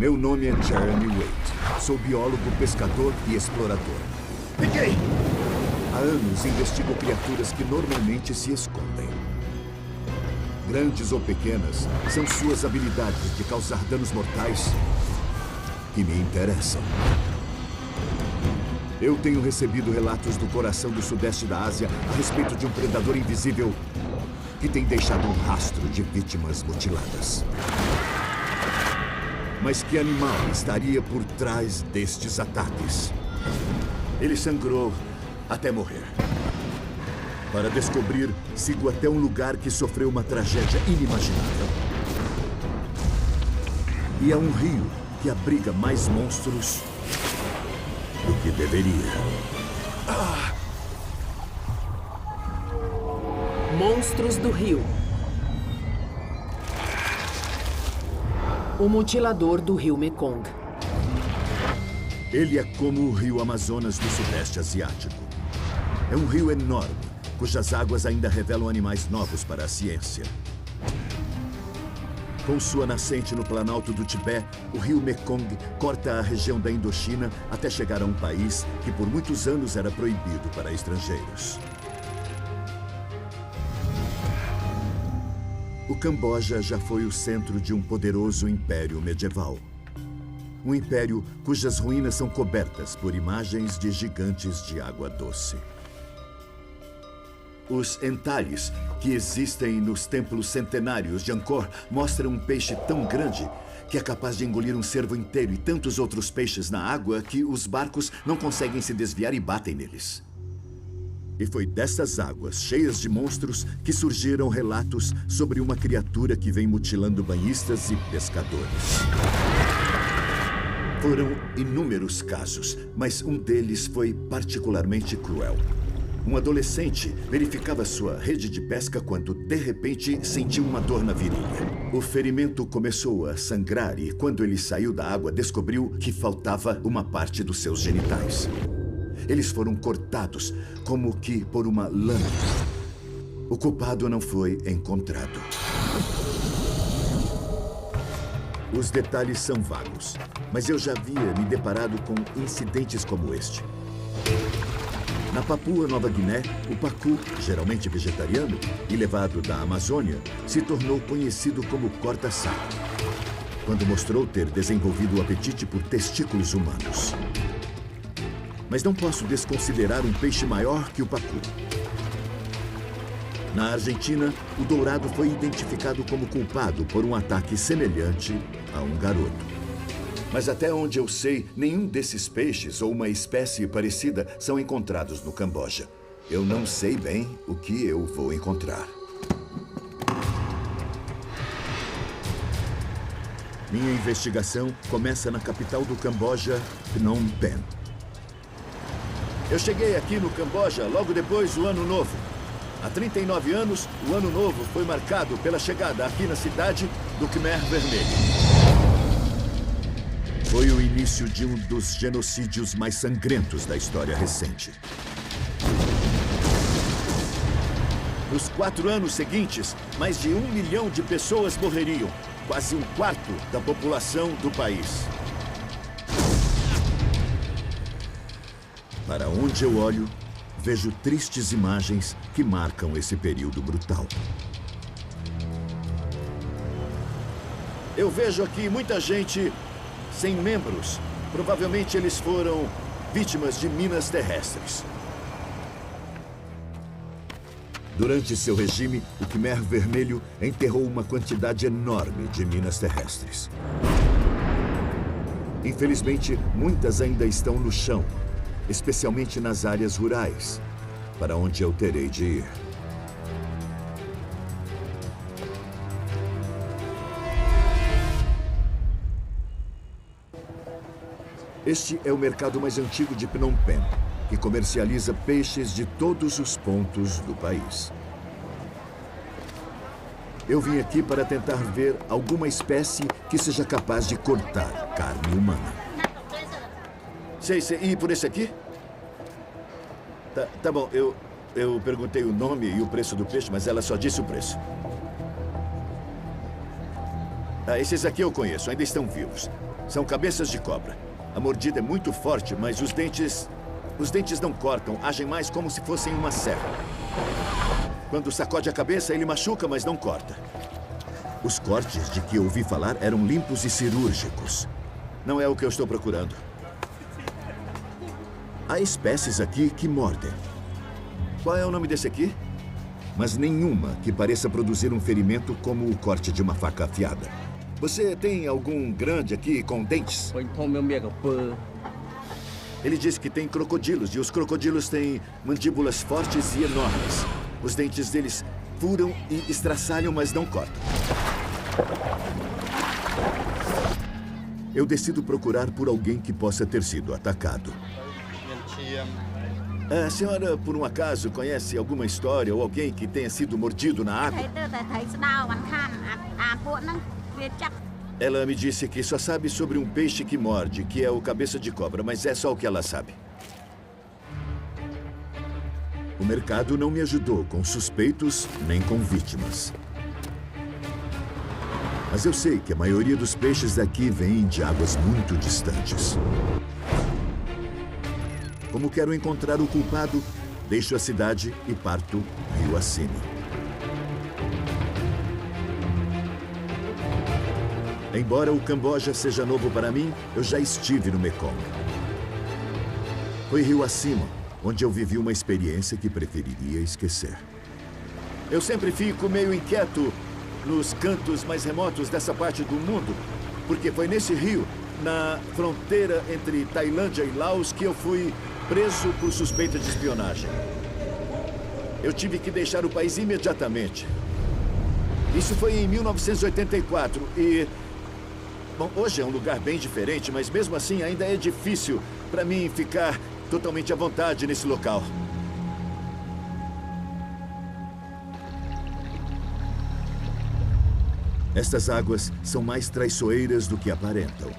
Meu nome é Jeremy Wade. Sou biólogo, pescador e explorador. Peguei! Há anos investigo criaturas que normalmente se escondem. Grandes ou pequenas, são suas habilidades de causar danos mortais que me interessam. Eu tenho recebido relatos do coração do sudeste da Ásia a respeito de um predador invisível que tem deixado um rastro de vítimas mutiladas. Mas que animal estaria por trás destes ataques? Ele sangrou até morrer. Para descobrir, sigo até um lugar que sofreu uma tragédia inimaginável. E é um rio que abriga mais monstros do que deveria. Monstros do rio. O mutilador do rio Mekong. Ele é como o rio Amazonas do Sudeste Asiático. É um rio enorme, cujas águas ainda revelam animais novos para a ciência. Com sua nascente no planalto do Tibete, o rio Mekong corta a região da Indochina até chegar a um país que por muitos anos era proibido para estrangeiros. O Camboja já foi o centro de um poderoso império medieval. Um império cujas ruínas são cobertas por imagens de gigantes de água doce. Os entalhes que existem nos templos centenários de Angkor mostram um peixe tão grande que é capaz de engolir um cervo inteiro e tantos outros peixes na água que os barcos não conseguem se desviar e batem neles. E foi dessas águas, cheias de monstros, que surgiram relatos sobre uma criatura que vem mutilando banhistas e pescadores. Foram inúmeros casos, mas um deles foi particularmente cruel. Um adolescente verificava sua rede de pesca quando, de repente, sentiu uma dor na virilha. O ferimento começou a sangrar e, quando ele saiu da água, descobriu que faltava uma parte dos seus genitais. Eles foram cortados, como que por uma lâmina. O culpado não foi encontrado. Os detalhes são vagos, mas eu já havia me deparado com incidentes como este. Na Papua Nova Guiné, o pacu, geralmente vegetariano e levado da Amazônia, se tornou conhecido como corta-saco, quando mostrou ter desenvolvido o apetite por testículos humanos. Mas não posso desconsiderar um peixe maior que o pacu. Na Argentina, o dourado foi identificado como culpado por um ataque semelhante a um garoto. Mas até onde eu sei, nenhum desses peixes ou uma espécie parecida são encontrados no Camboja. Eu não sei bem o que eu vou encontrar. Minha investigação começa na capital do Camboja, Phnom Penh. Eu cheguei aqui no Camboja logo depois do Ano Novo. Há 39 anos, o Ano Novo foi marcado pela chegada aqui na cidade do Khmer Vermelho. Foi o início de um dos genocídios mais sangrentos da história recente. Nos 4 anos seguintes, mais de 1 milhão de pessoas morreriam, quase um quarto da população do país. Para onde eu olho, vejo tristes imagens que marcam esse período brutal. Eu vejo aqui muita gente sem membros. Provavelmente eles foram vítimas de minas terrestres. Durante seu regime, o Khmer Vermelho enterrou uma quantidade enorme de minas terrestres. Infelizmente, muitas ainda estão no chão, especialmente nas áreas rurais, para onde eu terei de ir. Este é o mercado mais antigo de Phnom Penh, que comercializa peixes de todos os pontos do país. Eu vim aqui para tentar ver alguma espécie que seja capaz de cortar carne humana. Sei. E por esse aqui? Tá bom, eu perguntei o nome e o preço do peixe, mas ela só disse o preço. Esses aqui eu conheço, ainda estão vivos. São cabeças de cobra. A mordida é muito forte, mas os dentes não cortam, agem mais como se fossem uma serra. Quando sacode a cabeça, ele machuca, mas não corta. Os cortes de que ouvi falar eram limpos e cirúrgicos. Não é o que eu estou procurando. Há espécies aqui que mordem. Qual é o nome desse aqui? Mas nenhuma que pareça produzir um ferimento como o corte de uma faca afiada. Você tem algum grande aqui com dentes? Ele diz que tem crocodilos, e os crocodilos têm mandíbulas fortes e enormes. Os dentes deles furam e estraçalham, mas não cortam. Eu decido procurar por alguém que possa ter sido atacado. A senhora, por um acaso, conhece alguma história ou alguém que tenha sido mordido na água? Ela me disse que só sabe sobre um peixe que morde, que é o cabeça de cobra, mas é só o que ela sabe. O mercado não me ajudou com suspeitos nem com vítimas. Mas eu sei que a maioria dos peixes daqui vem de águas muito distantes. Como quero encontrar o culpado, deixo a cidade e parto rio acima. Embora o Camboja seja novo para mim, eu já estive no Mekong. Foi rio acima, onde eu vivi uma experiência que preferiria esquecer. Eu sempre fico meio inquieto nos cantos mais remotos dessa parte do mundo, porque foi nesse rio, na fronteira entre Tailândia e Laos, que eu fui preso por suspeita de espionagem. Eu tive que deixar o país imediatamente. Isso foi em 1984 e... Bom, hoje é um lugar bem diferente, mas mesmo assim ainda é difícil para mim ficar totalmente à vontade nesse local. Estas águas são mais traiçoeiras do que aparentam.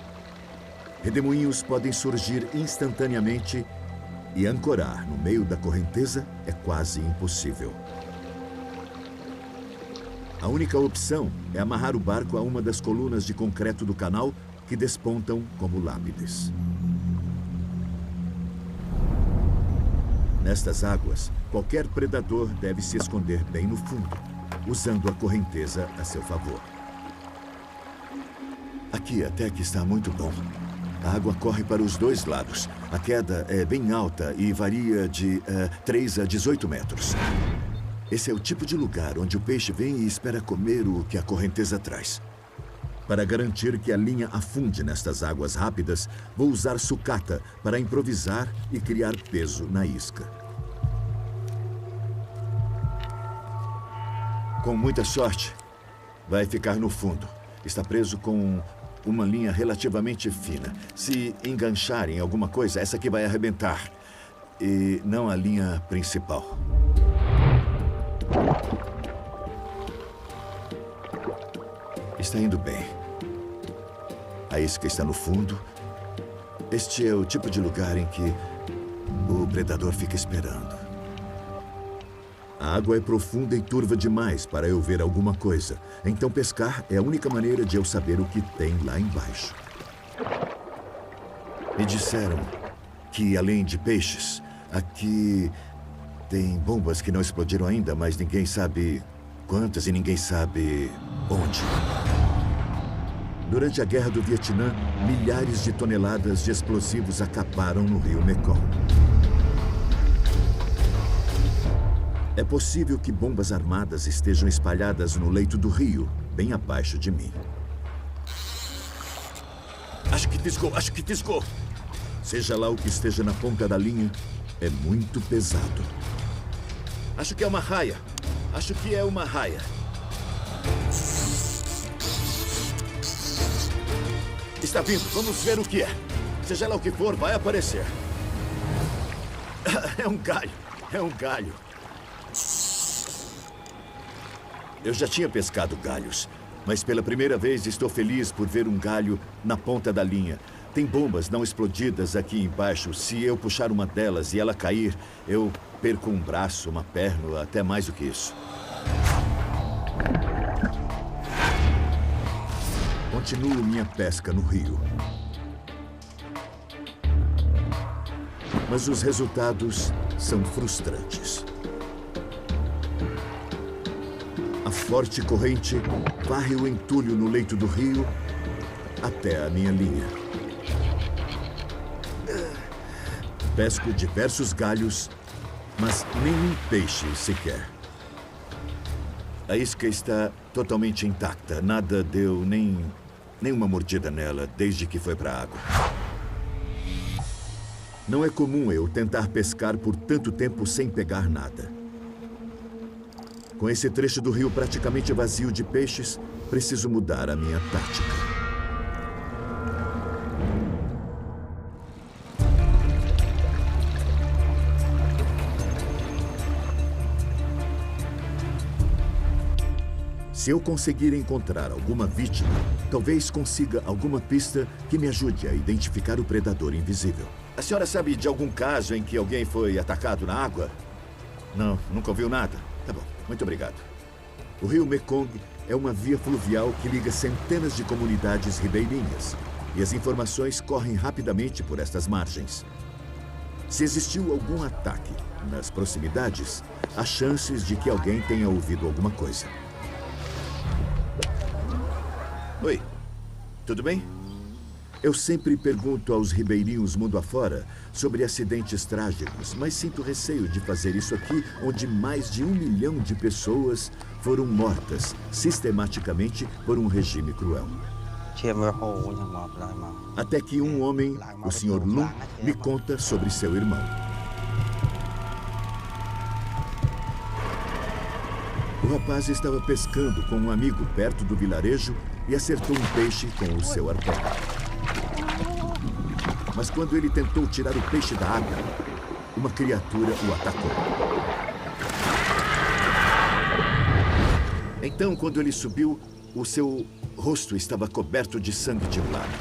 Redemoinhos podem surgir instantaneamente e ancorar no meio da correnteza é quase impossível. A única opção é amarrar o barco a uma das colunas de concreto do canal que despontam como lápides. Nestas águas, qualquer predador deve se esconder bem no fundo, usando a correnteza a seu favor. Aqui até que está muito bom. A água corre para os dois lados. A queda é bem alta e varia de 3 a 18 metros. Esse é o tipo de lugar onde o peixe vem e espera comer o que a correnteza traz. Para garantir que a linha afunde nestas águas rápidas, vou usar sucata para improvisar e criar peso na isca. Com muita sorte, vai ficar no fundo. Está preso com uma linha relativamente fina. Se enganchar em alguma coisa, essa aqui vai arrebentar. E não a linha principal. Está indo bem. A isca está no fundo. Este é o tipo de lugar em que o predador fica esperando. A água é profunda e turva demais para eu ver alguma coisa. Então pescar é a única maneira de eu saber o que tem lá embaixo. Me disseram que, além de peixes, aqui tem bombas que não explodiram ainda, mas ninguém sabe quantas e ninguém sabe onde. Durante a Guerra do Vietnã, milhares de toneladas de explosivos acabaram no rio Mekong. É possível que bombas armadas estejam espalhadas no leito do rio, bem abaixo de mim. Acho que fisgou. Seja lá o que esteja na ponta da linha, é muito pesado. Acho que é uma raia. Está vindo, vamos ver o que é. Seja lá o que for, vai aparecer. É um galho. Eu já tinha pescado galhos, mas pela primeira vez estou feliz por ver um galho na ponta da linha. Tem bombas não explodidas aqui embaixo. Se eu puxar uma delas e ela cair, eu perco um braço, uma perna, até mais do que isso. continuo minha pesca no rio. Mas os resultados são frustrantes. A forte corrente varre o entulho no leito do rio até a minha linha. Pesco diversos galhos, mas nenhum peixe sequer. A isca está totalmente intacta. Nada deu nenhuma mordida nela desde que foi para a água. Não é comum eu tentar pescar por tanto tempo sem pegar nada. Com esse trecho do rio praticamente vazio de peixes, preciso mudar a minha tática. Se eu conseguir encontrar alguma vítima, talvez consiga alguma pista que me ajude a identificar o predador invisível. A senhora sabe de algum caso em que alguém foi atacado na água? Não, nunca ouviu nada? Tá bom, muito obrigado. O rio Mekong é uma via fluvial que liga centenas de comunidades ribeirinhas. E as informações correm rapidamente por estas margens. Se existiu algum ataque nas proximidades, há chances de que alguém tenha ouvido alguma coisa. Oi, tudo bem? Eu sempre pergunto aos ribeirinhos mundo afora sobre acidentes trágicos, mas sinto receio de fazer isso aqui, onde mais de 1 milhão de pessoas foram mortas sistematicamente por um regime cruel. Até que um homem, o Sr. Lung, me conta sobre seu irmão. O rapaz estava pescando com um amigo perto do vilarejo e acertou um peixe com o seu arpão. Mas quando ele tentou tirar o peixe da água, uma criatura o atacou. Então, quando ele subiu, o seu rosto estava coberto de sangue de um lado.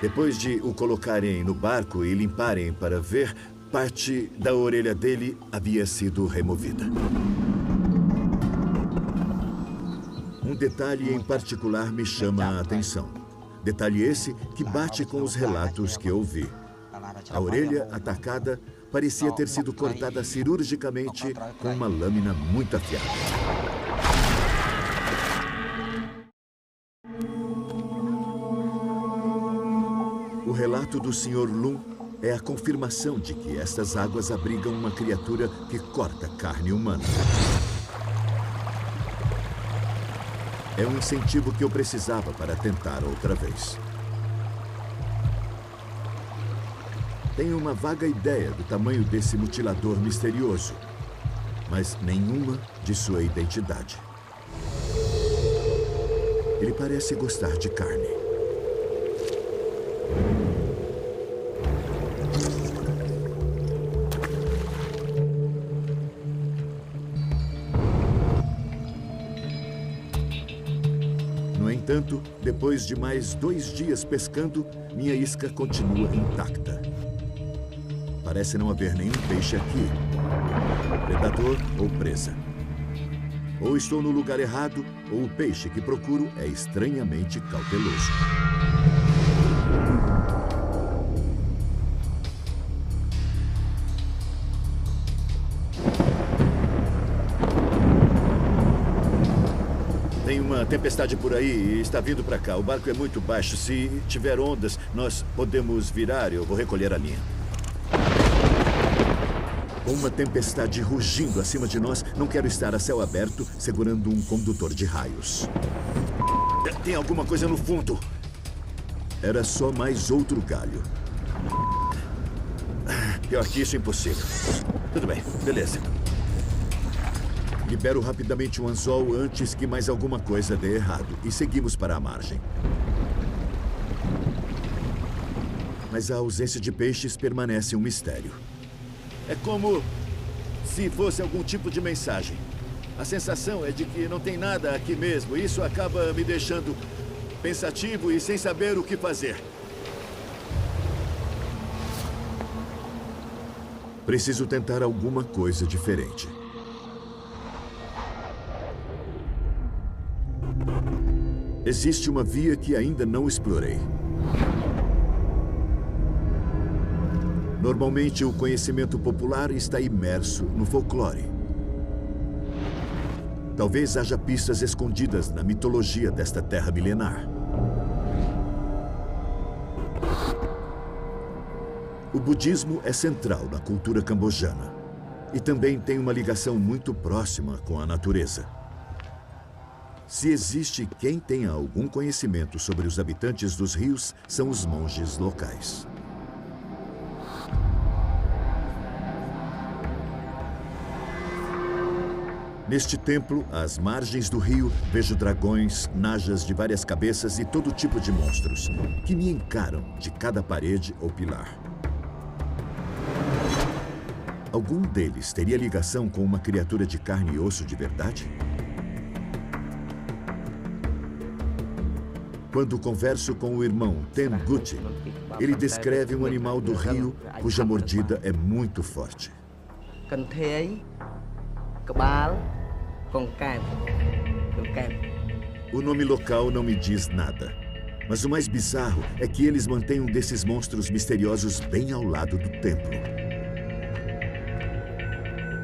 Depois de o colocarem no barco e limparem para ver, parte da orelha dele havia sido removida. Um detalhe em particular me chama a atenção. Detalhe esse que bate com os relatos que ouvi. A orelha atacada parecia ter sido cortada cirurgicamente com uma lâmina muito afiada. O relato do Sr. Lung é a confirmação de que estas águas abrigam uma criatura que corta carne humana. É um incentivo que eu precisava para tentar outra vez. Tenho uma vaga ideia do tamanho desse mutilador misterioso, mas nenhuma de sua identidade. Ele parece gostar de carne. No entanto, depois de mais 2 dias pescando, minha isca continua intacta. Parece não haver nenhum peixe aqui. Predador ou presa. Ou estou no lugar errado, ou o peixe que procuro é estranhamente cauteloso. Tem uma tempestade por aí e está vindo para cá. O barco é muito baixo. Se tiver ondas, nós podemos virar. Eu vou recolher a linha. Com uma tempestade rugindo acima de nós, não quero estar a céu aberto segurando um condutor de raios. Tem alguma coisa no fundo. Era só mais outro galho. Pior que isso, impossível. Tudo bem, beleza. Libero rapidamente o anzol antes que mais alguma coisa dê errado e seguimos para a margem. Mas a ausência de peixes permanece um mistério. É como se fosse algum tipo de mensagem. A sensação é de que não tem nada aqui mesmo. Isso acaba me deixando pensativo e sem saber o que fazer. Preciso tentar alguma coisa diferente. Existe uma via que ainda não explorei. Normalmente, o conhecimento popular está imerso no folclore. Talvez haja pistas escondidas na mitologia desta terra milenar. O budismo é central na cultura cambojana e também tem uma ligação muito próxima com a natureza. Se existe quem tenha algum conhecimento sobre os habitantes dos rios, são os monges locais. Neste templo, às margens do rio, vejo dragões, najas de várias cabeças e todo tipo de monstros, que me encaram de cada parede ou pilar. Algum deles teria ligação com uma criatura de carne e osso de verdade? Quando converso com o irmão Tenguti, ele descreve um animal do rio cuja mordida é muito forte. O nome local não me diz nada, mas o mais bizarro é que eles mantêm um desses monstros misteriosos bem ao lado do templo.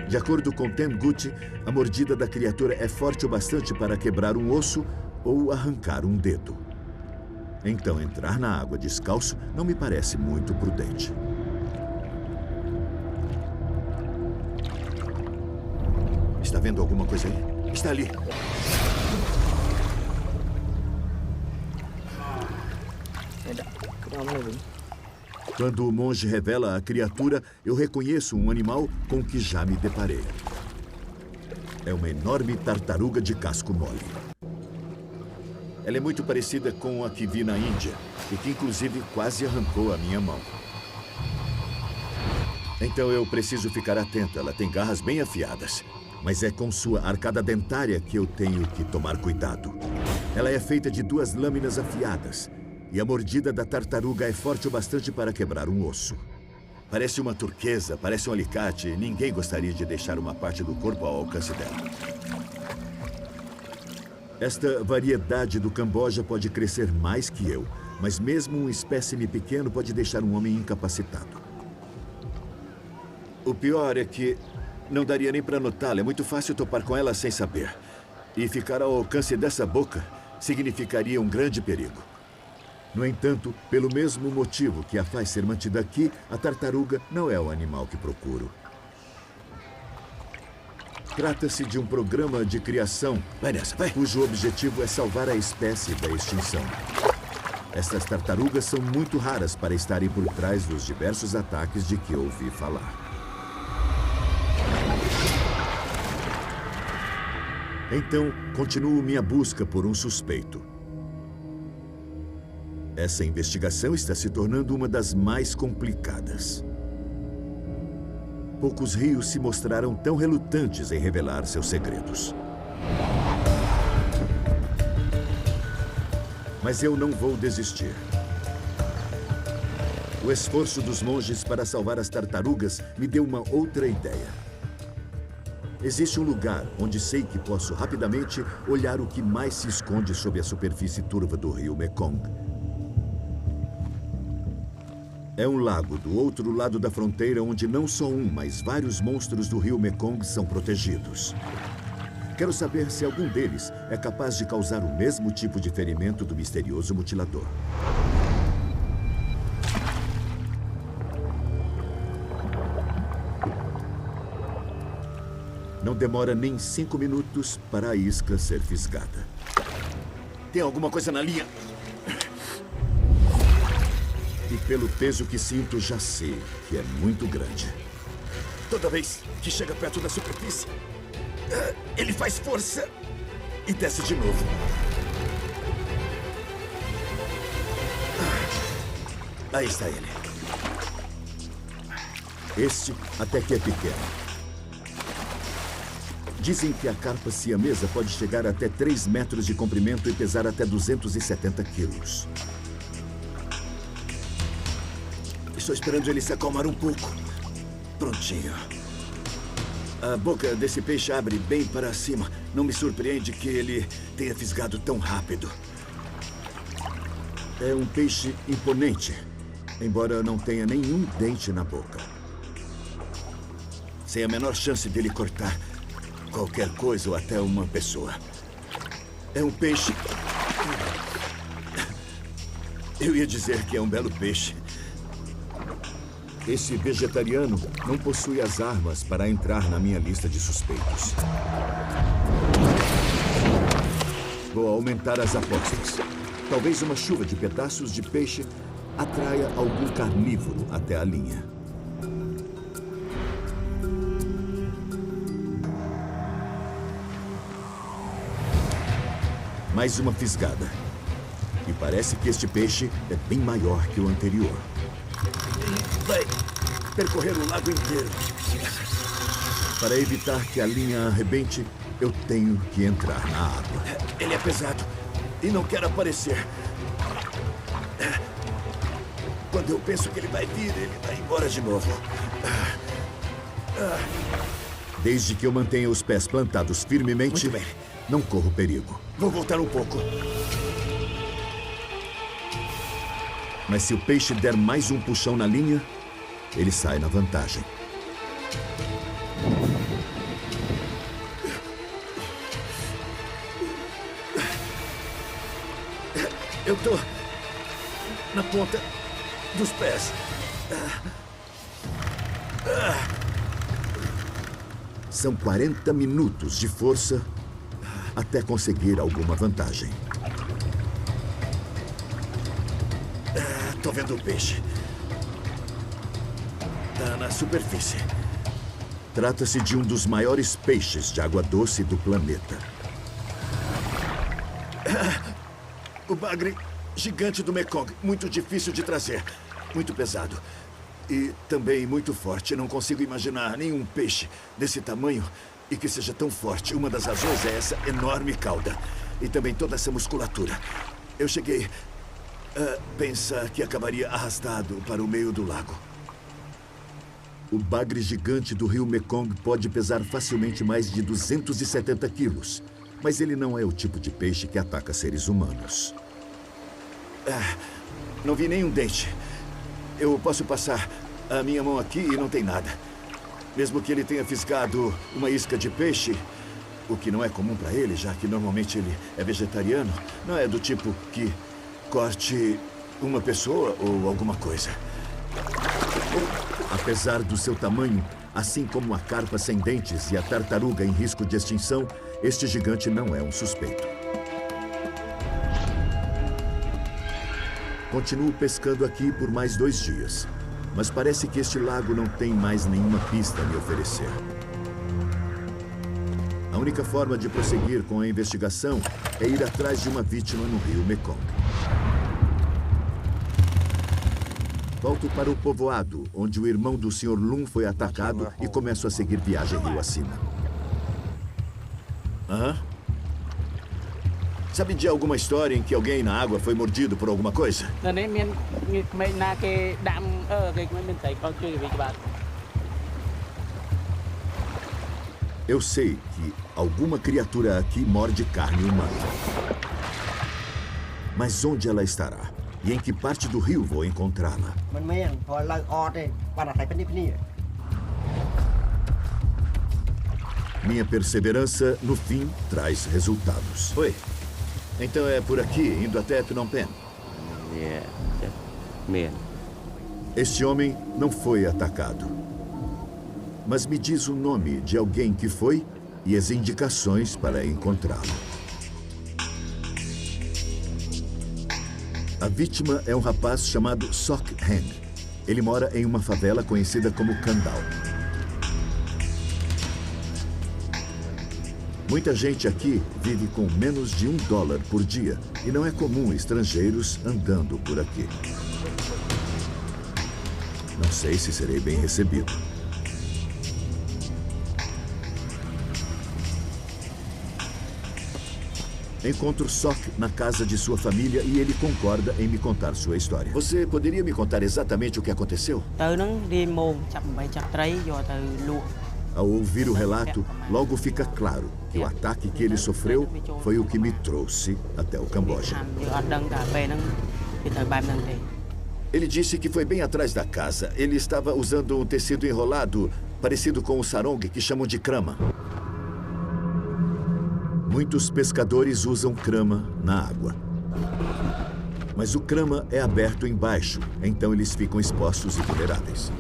De acordo com Tenguti, a mordida da criatura é forte o bastante para quebrar um osso ou arrancar um dedo. Então, entrar na água descalço não me parece muito prudente. Está vendo alguma coisa aí? Está ali. Quando o monge revela a criatura, eu reconheço um animal com que já me deparei. É uma enorme tartaruga de casco mole. Ela é muito parecida com a que vi na Índia e que, inclusive, quase arrancou a minha mão. Então eu preciso ficar atento. Ela tem garras bem afiadas. Mas é com sua arcada dentária que eu tenho que tomar cuidado. Ela é feita de 2 lâminas afiadas. E a mordida da tartaruga é forte o bastante para quebrar um osso. Parece uma turquesa, parece um alicate. Ninguém gostaria de deixar uma parte do corpo ao alcance dela. Esta variedade do Camboja pode crescer mais que eu, mas mesmo um espécime pequeno pode deixar um homem incapacitado. O pior é que não daria nem para notá-la. É muito fácil topar com ela sem saber. E ficar ao alcance dessa boca significaria um grande perigo. No entanto, pelo mesmo motivo que a faz ser mantida aqui, a tartaruga não é o animal que procuro. Trata-se de um programa de criação, cujo objetivo é salvar a espécie da extinção. Estas tartarugas são muito raras para estarem por trás dos diversos ataques de que ouvi falar. Então, continuo minha busca por um suspeito. Essa investigação está se tornando uma das mais complicadas. Poucos rios se mostraram tão relutantes em revelar seus segredos. Mas eu não vou desistir. O esforço dos monges para salvar as tartarugas me deu uma outra ideia. Existe um lugar onde sei que posso rapidamente olhar o que mais se esconde sob a superfície turva do rio Mekong. É um lago do outro lado da fronteira onde não só um, mas vários monstros do rio Mekong são protegidos. Quero saber se algum deles é capaz de causar o mesmo tipo de ferimento do misterioso mutilador. Não demora nem 5 minutos para a isca ser fisgada. Tem alguma coisa na linha? E pelo peso que sinto, já sei que é muito grande. Toda vez que chega perto da superfície, ele faz força e desce de novo. Aí está ele. Este até que é pequeno. Dizem que a carpa siamesa pode chegar até 3 metros de comprimento e pesar até 270 quilos. Estou esperando ele se acalmar um pouco. Prontinho. A boca desse peixe abre bem para cima. Não me surpreende que ele tenha fisgado tão rápido. É um peixe imponente, embora não tenha nenhum dente na boca. Sem a menor chance dele cortar qualquer coisa ou até uma pessoa. É um peixe... Eu ia dizer que é um belo peixe. Esse vegetariano não possui as armas para entrar na minha lista de suspeitos. Vou aumentar as apostas. Talvez uma chuva de pedaços de peixe atraia algum carnívoro até a linha. Mais uma fisgada. E parece que este peixe é bem maior que o anterior. Vai percorrer o lago inteiro. Para evitar que a linha arrebente, eu tenho que entrar na água. Ele é pesado e não quer aparecer. Quando eu penso que ele vai vir, ele vai embora de novo. Desde que eu mantenha os pés plantados firmemente, muito bem, não corro perigo. Vou voltar um pouco. Mas se o peixe der mais um puxão na linha, ele sai na vantagem. Eu tô na ponta dos pés. São 40 minutos de força até conseguir alguma vantagem. Tô vendo o peixe. Tá na superfície. Trata-se de um dos maiores peixes de água doce do planeta. O bagre gigante do Mekong. Muito difícil de trazer. Muito pesado. E também muito forte. Não consigo imaginar nenhum peixe desse tamanho e que seja tão forte. Uma das razões é essa enorme cauda. E também toda essa musculatura. Eu cheguei a pensar que acabaria arrastado para o meio do lago. O bagre gigante do rio Mekong pode pesar facilmente mais de 270 quilos. Mas ele não é o tipo de peixe que ataca seres humanos. Não vi nenhum dente. Eu posso passar a minha mão aqui e não tem nada. Mesmo que ele tenha fisgado uma isca de peixe, o que não é comum para ele, já que normalmente ele é vegetariano, não é do tipo que corte uma pessoa ou alguma coisa. Apesar do seu tamanho, assim como a carpa sem dentes e a tartaruga em risco de extinção, este gigante não é um suspeito. Continuo pescando aqui por mais 2 dias. Mas parece que este lago não tem mais nenhuma pista a me oferecer. A única forma de prosseguir com a investigação é ir atrás de uma vítima no rio Mekong. Volto para o povoado, onde o irmão do Sr. Lum foi atacado e começo a seguir viagem rio acima. Sabe de alguma história em que alguém na água foi mordido por alguma coisa? Eu sei que alguma criatura aqui morde carne humana. Mas onde ela estará? E em que parte do rio vou encontrá-la? Minha perseverança, no fim, traz resultados. Oi. Então é por aqui, indo até Phnom Penh? Este homem não foi atacado. Mas me diz o nome de alguém que foi e as indicações para encontrá-lo. A vítima é um rapaz chamado Sok Heng. Ele mora em uma favela conhecida como Kandal. Muita gente aqui vive com menos de $1 por dia e não é comum estrangeiros andando por aqui. Não sei se serei bem recebido. Encontro Sok na casa de sua família e ele concorda em me contar sua história. Você poderia me contar exatamente o que aconteceu? Ao ouvir o relato, logo fica claro que o ataque que ele sofreu foi o que me trouxe até o Camboja. Ele disse que foi bem atrás da casa. Ele estava usando um tecido enrolado, parecido com o sarong, que chamam de crama. Muitos pescadores usam crama na água. Mas o crama é aberto embaixo, então eles ficam expostos e vulneráveis.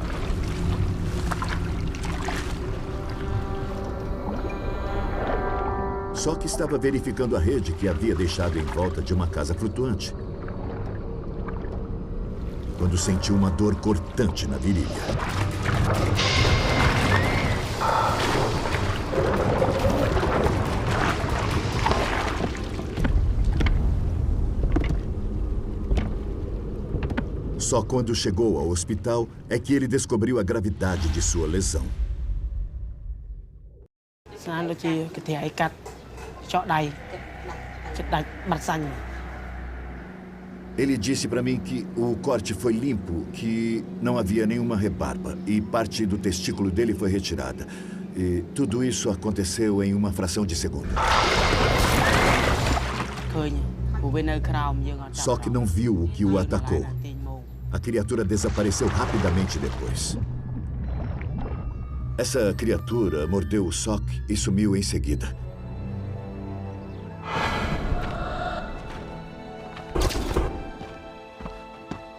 Só que estava verificando a rede que havia deixado em volta de uma casa flutuante, quando sentiu uma dor cortante na virilha. Só quando chegou ao hospital é que ele descobriu a gravidade de sua lesão. Ele disse para mim que o corte foi limpo, que não havia nenhuma rebarba e parte do testículo dele foi retirada. E tudo isso aconteceu em uma fração de segundo. Só que não viu o que o atacou. A criatura desapareceu rapidamente depois. Essa criatura mordeu o Sok e sumiu em seguida.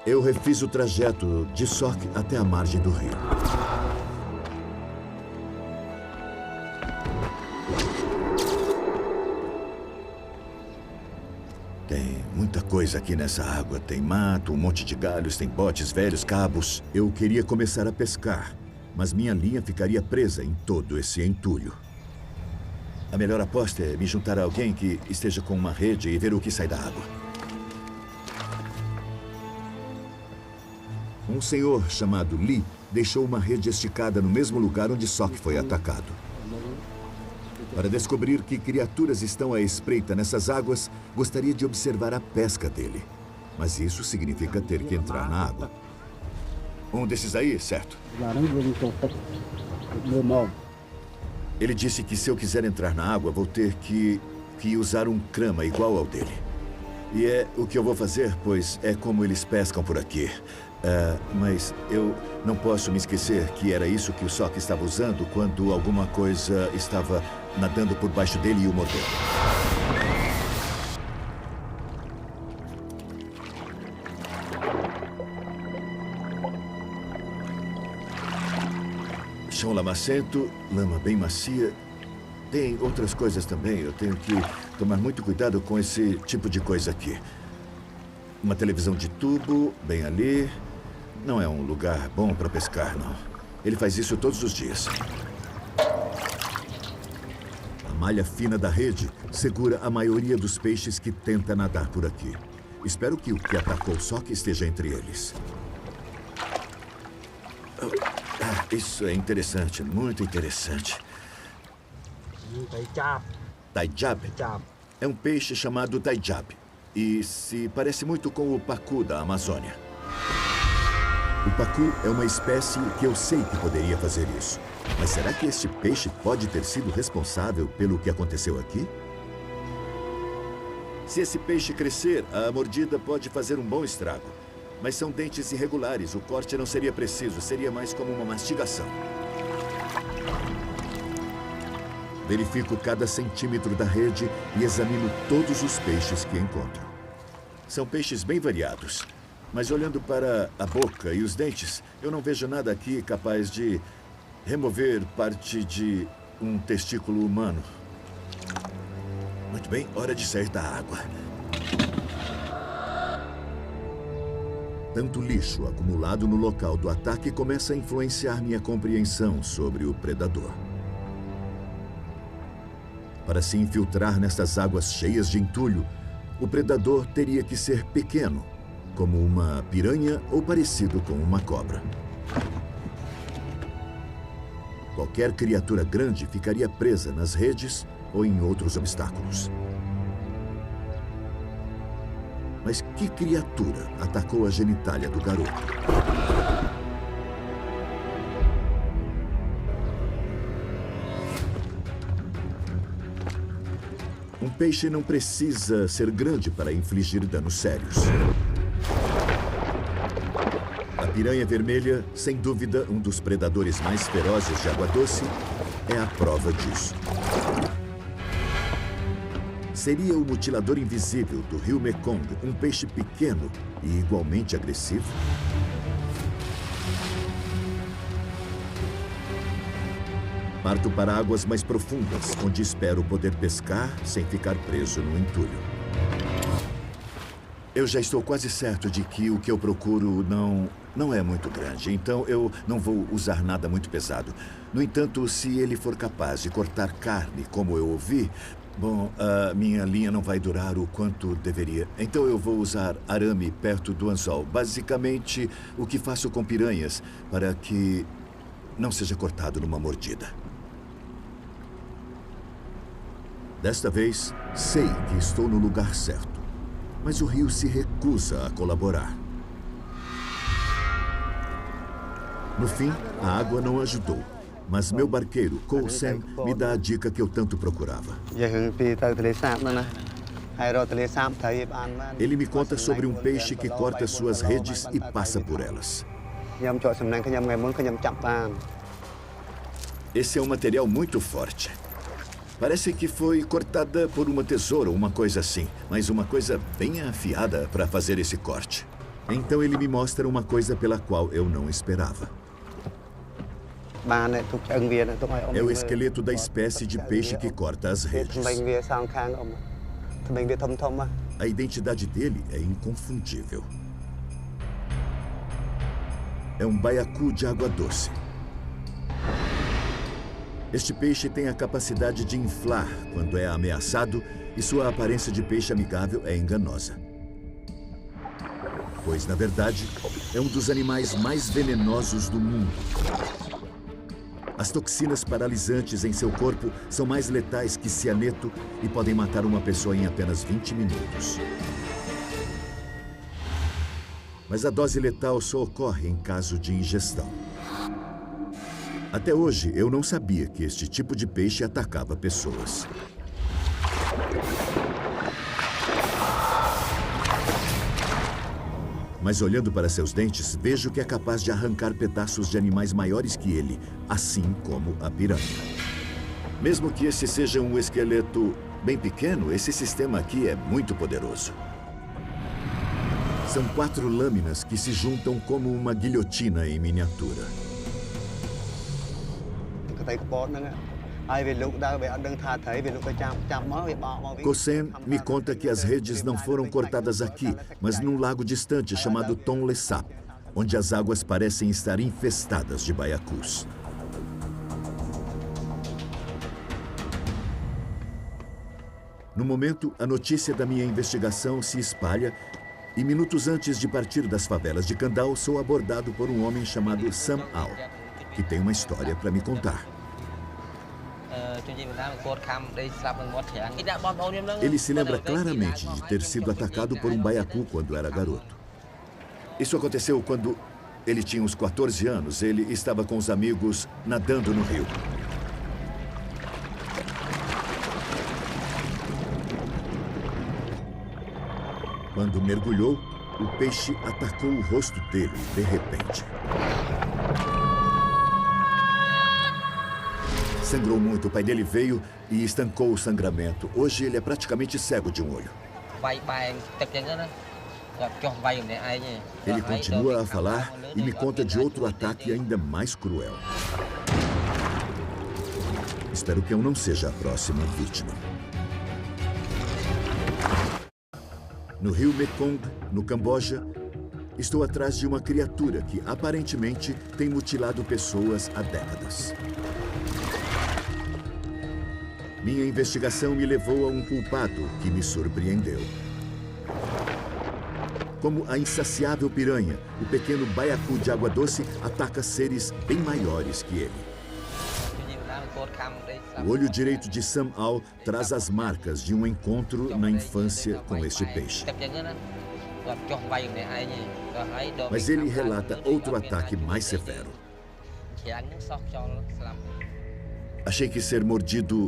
Eu refiz o trajeto de Sok até a margem do rio. Tem muita coisa aqui nessa água. Tem mato, um monte de galhos, tem botes velhos, cabos. Eu queria começar a pescar, mas minha linha ficaria presa em todo esse entulho. A melhor aposta é me juntar a alguém que esteja com uma rede e ver o que sai da água. Um senhor chamado Lee deixou uma rede esticada no mesmo lugar onde Sok foi atacado. Para descobrir que criaturas estão à espreita nessas águas, gostaria de observar a pesca dele. Mas isso significa ter que entrar na água. Um desses aí, certo? Ele disse que se eu quiser entrar na água, vou ter que usar um crama igual ao dele. E é o que eu vou fazer, pois é como eles pescam por aqui. Mas eu não posso me esquecer que era isso que o Sok estava usando quando alguma coisa estava nadando por baixo dele e o mordeu. Chão lamacento, lama bem macia. Tem outras coisas também. Eu tenho que tomar muito cuidado com esse tipo de coisa aqui. Uma televisão de tubo, bem ali. Não é um lugar bom para pescar, não. Ele faz isso todos os dias. A malha fina da rede segura a maioria dos peixes que tenta nadar por aqui. Espero que o que atacou Sok esteja entre eles. Isso é interessante, muito interessante. Taijab é um peixe chamado taijab e se parece muito com o pacu da Amazônia. O pacu é uma espécie que eu sei que poderia fazer isso. Mas será que este peixe pode ter sido responsável pelo que aconteceu aqui? Se esse peixe crescer, a mordida pode fazer um bom estrago. Mas são dentes irregulares, o corte não seria preciso, seria mais como uma mastigação. Verifico cada centímetro da rede e examino todos os peixes que encontro. São peixes bem variados, mas olhando para a boca e os dentes, eu não vejo nada aqui capaz de remover parte de um testículo humano. Muito bem, hora de sair da água. Tanto lixo acumulado no local do ataque começa a influenciar minha compreensão sobre o predador. Para se infiltrar nestas águas cheias de entulho, o predador teria que ser pequeno, como uma piranha ou parecido com uma cobra. Qualquer criatura grande ficaria presa nas redes ou em outros obstáculos. Mas que criatura atacou a genitália do garoto? Um peixe não precisa ser grande para infligir danos sérios. piranha vermelha, sem dúvida um dos predadores mais ferozes de água doce, é a prova disso. Seria o mutilador invisível do rio Mekong um peixe pequeno e igualmente agressivo? Parto para águas mais profundas, onde espero poder pescar sem ficar preso no entulho. Eu já estou quase certo de que o que eu procuro não é muito grande, então eu não vou usar nada muito pesado. No entanto, se ele for capaz de cortar carne, como eu ouvi, bom, a minha linha não vai durar o quanto deveria. Então eu vou usar arame perto do anzol. Basicamente, o que faço com piranhas para que não seja cortado numa mordida. Desta vez, sei que estou no lugar certo, mas o rio se recusa a colaborar. No fim, a água não ajudou, mas meu barqueiro, Ko Sen, me dá a dica que eu tanto procurava. Ele me conta sobre um peixe que corta suas redes e passa por elas. Esse é um material muito forte. Parece que foi cortada por uma tesoura, uma coisa assim, mas uma coisa bem afiada para fazer esse corte. Então ele me mostra uma coisa pela qual eu não esperava. É o esqueleto da espécie de peixe que corta as redes. A identidade dele é inconfundível. É um baiacu de água doce. Este peixe tem a capacidade de inflar quando é ameaçado e sua aparência de peixe amigável é enganosa. Pois, na verdade, é um dos animais mais venenosos do mundo. As toxinas paralisantes em seu corpo são mais letais que cianeto e podem matar uma pessoa em apenas 20 minutos. Mas a dose letal só ocorre em caso de ingestão. Até hoje, eu não sabia que este tipo de peixe atacava pessoas. Mas olhando para seus dentes, vejo que é capaz de arrancar pedaços de animais maiores que ele, assim como a piranha. Mesmo que esse seja um esqueleto bem pequeno, esse sistema aqui é muito poderoso. São 4 lâminas que se juntam como uma guilhotina em miniatura. Ko Sen me conta que as redes não foram cortadas aqui, mas num lago distante chamado Tonle Sap, onde as águas parecem estar infestadas de baiacus. No momento, a notícia da minha investigação se espalha e minutos antes de partir das favelas de Kandal, sou abordado por um homem chamado Sam Ao, que tem uma história para me contar. Ele se lembra claramente de ter sido atacado por um baiacu quando era garoto. Isso aconteceu quando ele tinha uns 14 anos. Ele estava com os amigos nadando no rio. Quando mergulhou, o peixe atacou o rosto dele de repente. Sangrou muito. O pai dele veio e estancou o sangramento. Hoje ele é praticamente cego de um olho. Ele continua a falar e me conta de outro ataque ainda mais cruel. Espero que eu não seja a próxima vítima. No rio Mekong, no Camboja, estou atrás de uma criatura que aparentemente tem mutilado pessoas há décadas. Minha investigação me levou a um culpado que me surpreendeu. Como a insaciável piranha, o pequeno baiacu de água doce ataca seres bem maiores que ele. O olho direito de Sam Ao traz as marcas de um encontro na infância com este peixe. Mas ele relata outro ataque mais severo. Achei que ser mordido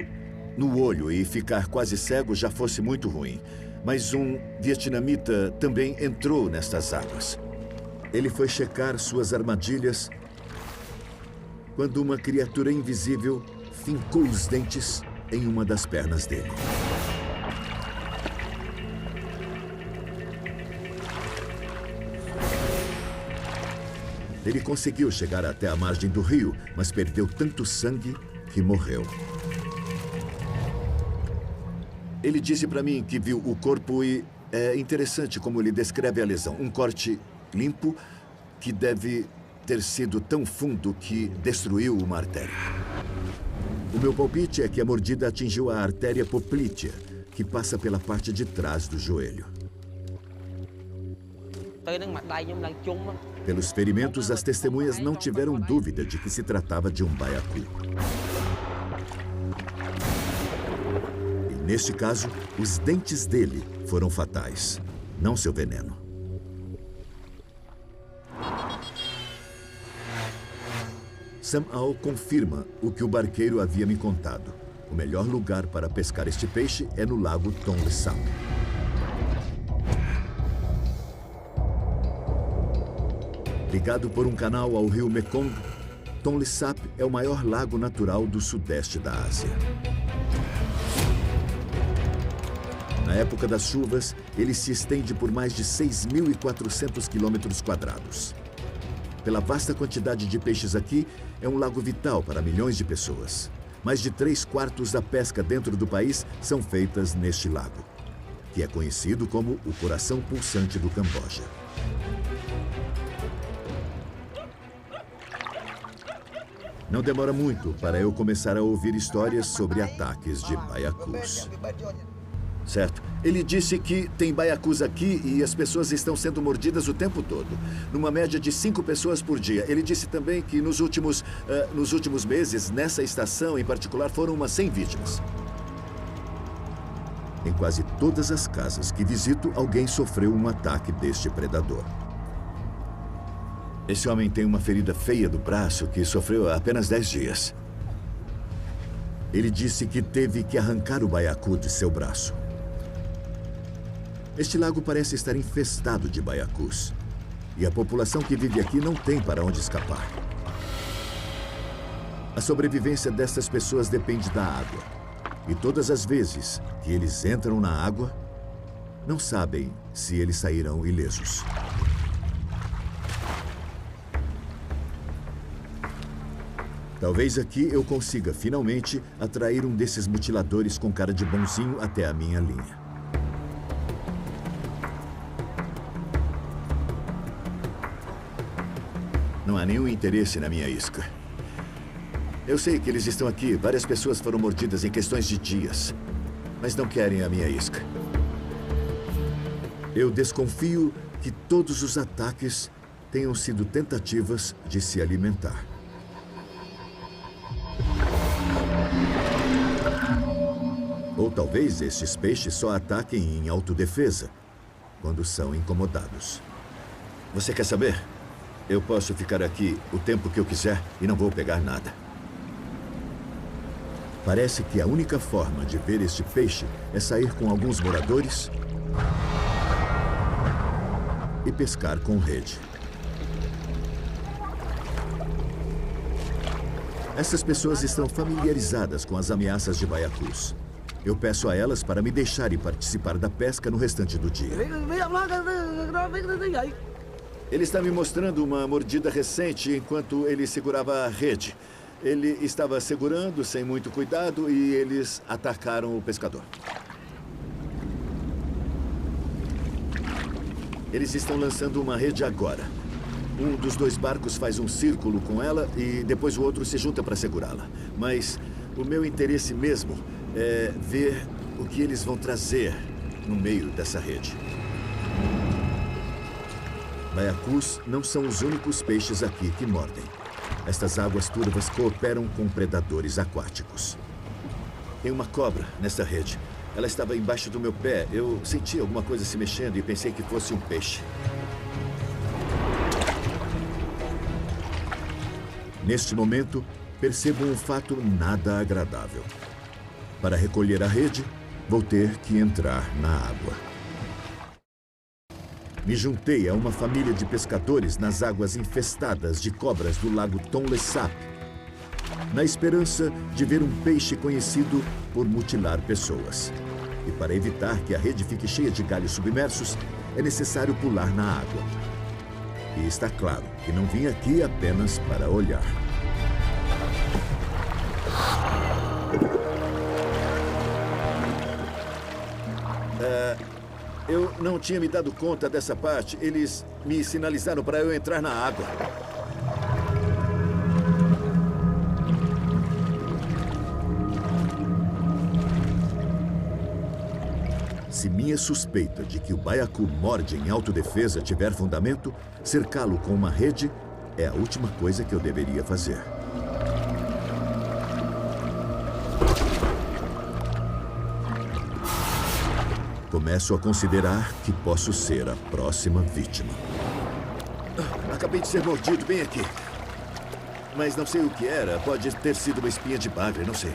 no olho e ficar quase cego já fosse muito ruim. Mas um vietnamita também entrou nestas águas. Ele foi checar suas armadilhas quando uma criatura invisível fincou os dentes em uma das pernas dele. Ele conseguiu chegar até a margem do rio, mas perdeu tanto sangue que morreu. Ele disse para mim que viu o corpo e é interessante como ele descreve a lesão. Um corte limpo que deve ter sido tão fundo que destruiu uma artéria. O meu palpite é que a mordida atingiu a artéria poplítea, que passa pela parte de trás do joelho. Pelos ferimentos, as testemunhas não tiveram dúvida de que se tratava de um baiacu. E neste caso, os dentes dele foram fatais, não seu veneno. Sam Ao confirma o que o barqueiro havia me contado. O melhor lugar para pescar este peixe é no lago Tonle Sap. Ligado por um canal ao rio Mekong, Tonle Sap é o maior lago natural do sudeste da Ásia. Na época das chuvas, ele se estende por mais de 6.400 quilômetros quadrados. Pela vasta quantidade de peixes aqui, é um lago vital para milhões de pessoas. Mais de 3/4 da pesca dentro do país são feitas neste lago, que é conhecido como o coração pulsante do Camboja. Não demora muito para eu começar a ouvir histórias sobre ataques de baiacus. Certo. Ele disse que tem baiacus aqui e as pessoas estão sendo mordidas o tempo todo. Numa média de 5 pessoas por dia. Ele disse também que nos últimos meses, nessa estação em particular, foram umas 100 vítimas. Em quase todas as casas que visito, alguém sofreu um ataque deste predador. Esse homem tem uma ferida feia do braço que sofreu há apenas 10 dias. Ele disse que teve que arrancar o baiacu de seu braço. Este lago parece estar infestado de baiacus. E a população que vive aqui não tem para onde escapar. A sobrevivência destas pessoas depende da água. E todas as vezes que eles entram na água, não sabem se eles sairão ilesos. Talvez aqui eu consiga, finalmente, atrair um desses mutiladores com cara de bonzinho até a minha linha. Não há nenhum interesse na minha isca. Eu sei que eles estão aqui. Várias pessoas foram mordidas em questões de dias. Mas não querem a minha isca. Eu desconfio que todos os ataques tenham sido tentativas de se alimentar. Ou talvez estes peixes só ataquem em autodefesa, quando são incomodados. Você quer saber? Eu posso ficar aqui o tempo que eu quiser e não vou pegar nada. Parece que a única forma de ver este peixe é sair com alguns moradores e pescar com rede. Essas pessoas estão familiarizadas com as ameaças de baiacus. Eu peço a elas para me deixarem participar da pesca no restante do dia. Ele está me mostrando uma mordida recente enquanto ele segurava a rede. Ele estava segurando sem muito cuidado e eles atacaram o pescador. Eles estão lançando uma rede agora. Um dos 2 barcos faz um círculo com ela e depois o outro se junta para segurá-la. Mas o meu interesse mesmo é ver o que eles vão trazer no meio dessa rede. Baiacus não são os únicos peixes aqui que mordem. Estas águas turvas cooperam com predadores aquáticos. Tem uma cobra nesta rede. Ela estava embaixo do meu pé. Eu senti alguma coisa se mexendo e pensei que fosse um peixe. Neste momento, percebo um fato nada agradável. Para recolher a rede, vou ter que entrar na água. Me juntei a uma família de pescadores nas águas infestadas de cobras do lago Tonle Sap, na esperança de ver um peixe conhecido por mutilar pessoas. E para evitar que a rede fique cheia de galhos submersos, é necessário pular na água. E está claro que não vim aqui apenas para olhar. Eu não tinha me dado conta dessa parte. Eles me sinalizaram para eu entrar na água. Se minha suspeita de que o baiacu morde em autodefesa tiver fundamento, cercá-lo com uma rede é a última coisa que eu deveria fazer. Começo a considerar que posso ser a próxima vítima. Acabei de ser mordido bem aqui. Mas não sei o que era. Pode ter sido uma espinha de bagre, não sei.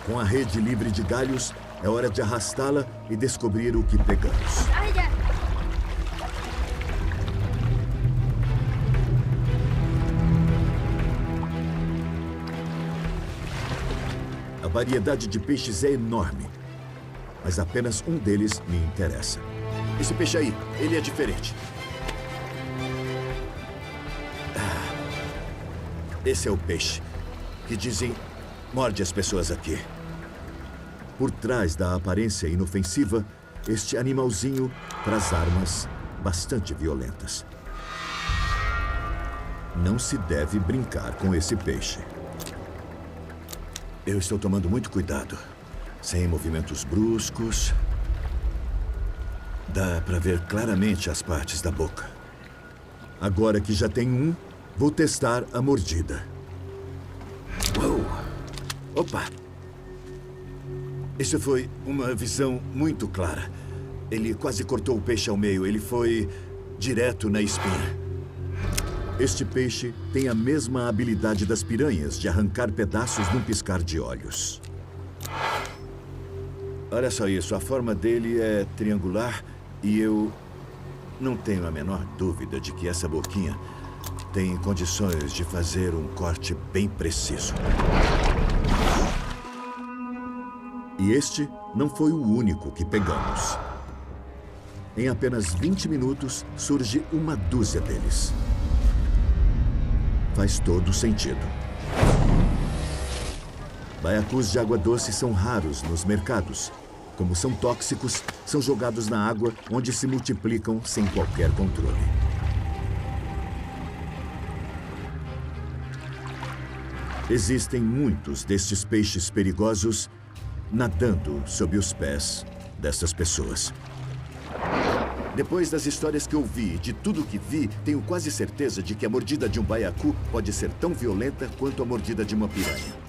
Com a rede livre de galhos, é hora de arrastá-la e descobrir o que pegamos. A variedade de peixes é enorme, mas apenas um deles me interessa. Esse peixe aí, ele é diferente. Esse é o peixe que dizem morde as pessoas aqui. Por trás da aparência inofensiva, este animalzinho traz armas bastante violentas. Não se deve brincar com esse peixe. Eu estou tomando muito cuidado. Sem movimentos bruscos. Dá para ver claramente as partes da boca. Agora que já tem um, vou testar a mordida. Uou! Opa! Isso foi uma visão muito clara. Ele quase cortou o peixe ao meio. Ele foi direto na espinha. Este peixe tem a mesma habilidade das piranhas de arrancar pedaços num piscar de olhos. Olha só isso. A forma dele é triangular e eu não tenho a menor dúvida de que essa boquinha tem condições de fazer um corte bem preciso. E este não foi o único que pegamos. Em apenas 20 minutos, surge uma dúzia deles. Faz todo sentido. Baiacus de água doce são raros nos mercados. Como são tóxicos, são jogados na água, onde se multiplicam sem qualquer controle. Existem muitos destes peixes perigosos nadando sob os pés dessas pessoas. Depois das histórias que ouvi e de tudo que vi, tenho quase certeza de que a mordida de um baiacu pode ser tão violenta quanto a mordida de uma piranha.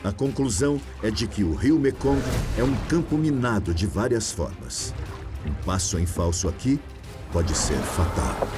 A conclusão é de que o rio Mekong é um campo minado de várias formas. Um passo em falso aqui pode ser fatal.